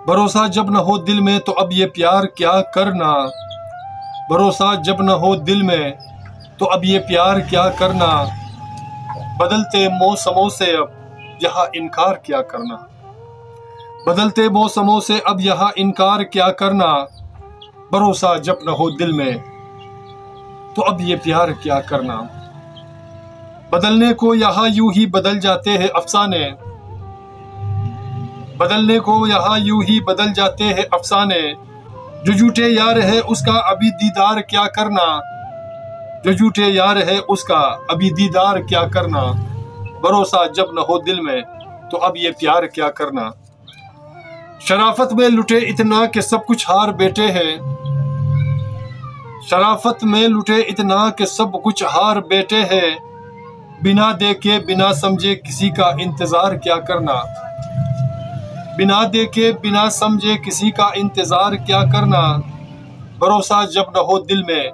भरोसा जब न हो दिल में तो अब ये प्यार क्या करना। भरोसा जब न हो दिल में तो अब ये प्यार क्या करना। बदलते मौसमों से अब यहाँ इनकार क्या करना। बदलते मौसमों से अब यहाँ इनकार क्या करना। भरोसा जब न हो दिल में तो अब ये प्यार क्या करना। बदलने को यहाँ यूं ही बदल जाते हैं अफसाने। बदलने को यहाँ यूं ही बदल जाते हैं अफसाने। जो झूठे यार है उसका अभी दीदार क्या करना। जो झूठे यार है उसका अभी दीदार क्या करना। भरोसा जब न हो दिल में तो अब ये प्यार क्या करना। शराफत में लुटे इतना कि सब कुछ हार बैठे हैं। शराफत में लुटे इतना कि सब कुछ हार बैठे हैं। बिना देखे बिना समझे किसी का इंतजार क्या करना। बिना देखे बिना समझे किसी का इंतजार क्या करना। भरोसा जब न हो दिल में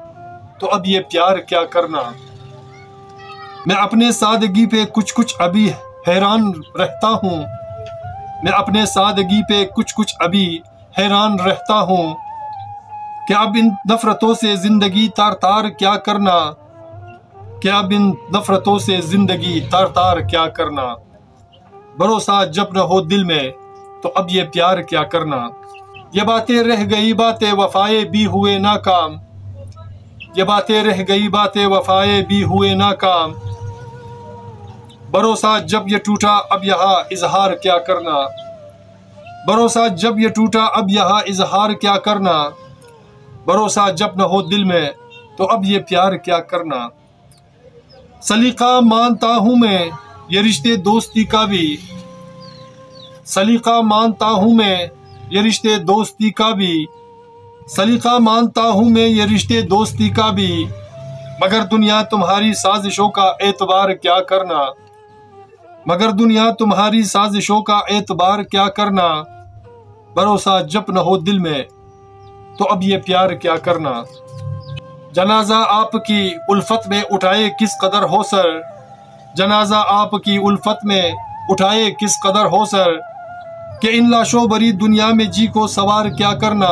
तो अब ये प्यार क्या करना। मैं अपने सादगी पे कुछ कुछ अभी हैरान रहता हूँ। मैं अपने सादगी पे कुछ कुछ अभी हैरान रहता हूँ कि अब इन नफरतों से जिंदगी तार तार क्या करना। क्या अब इन नफरतों से जिंदगी तार तार क्या करना। भरोसा जब न हो दिल में तो अब ये प्यार क्या करना। ये बातें रह गई बातें वफाए भी हुए नाकाम। ये बातें रह गई बातें वफाए भी हुए नाकाम। भरोसा जब ये टूटा अब यहाँ इजहार क्या करना। भरोसा जब ये टूटा अब यहाँ इजहार क्या करना। भरोसा जब न हो दिल में तो अब ये प्यार क्या करना। सलीका मानता हूँ मैं ये रिश्ते दोस्ती का भी। सलीका मानता हूँ मैं ये रिश्ते दोस्ती का भी। सलीका मानता हूँ मैं ये रिश्ते दोस्ती का भी। मगर दुनिया तुम्हारी साजिशों का एतबार क्या करना। मगर दुनिया तुम्हारी साजिशों का एतबार क्या करना। भरोसा जब न हो दिल में तो अब ये प्यार क्या करना। जनाजा आपकी उल्फत में उठाए किस कदर हो सर। जनाजा आपकी उल्फत में उठाए किस कदर हो सर। कि इन लाशों भरी दुनिया में जी को सवार क्या करना।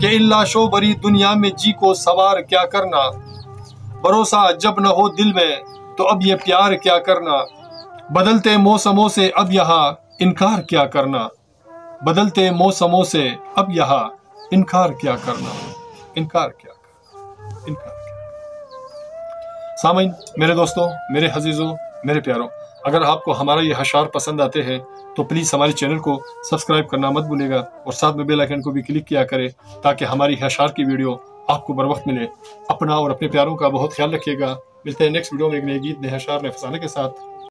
कि इन लाशों भरी दुनिया में जी को सवार क्या करना। भरोसा जब न हो दिल में तो अब ये प्यार क्या करना। बदलते मौसमों से अब यहाँ इनकार क्या करना। बदलते मौसमों से अब यहाँ इनकार क्या करना। इनकार क्या करना। इनकार क्या। सामीन, मेरे दोस्तों, मेरे अजीजों, मेरे प्यारों, अगर आपको हमारा ये अशार पसंद आते हैं तो प्लीज़ हमारे चैनल को सब्सक्राइब करना मत भूलिएगा और साथ में बेल आइकन को भी क्लिक किया करें ताकि हमारी अशार की वीडियो आपको बर वक्त मिले। अपना और अपने प्यारों का बहुत ख्याल रखिएगा। मिलते हैं नेक्स्ट वीडियो में एक नए गीत, नए अशार, नए अफसाने के साथ।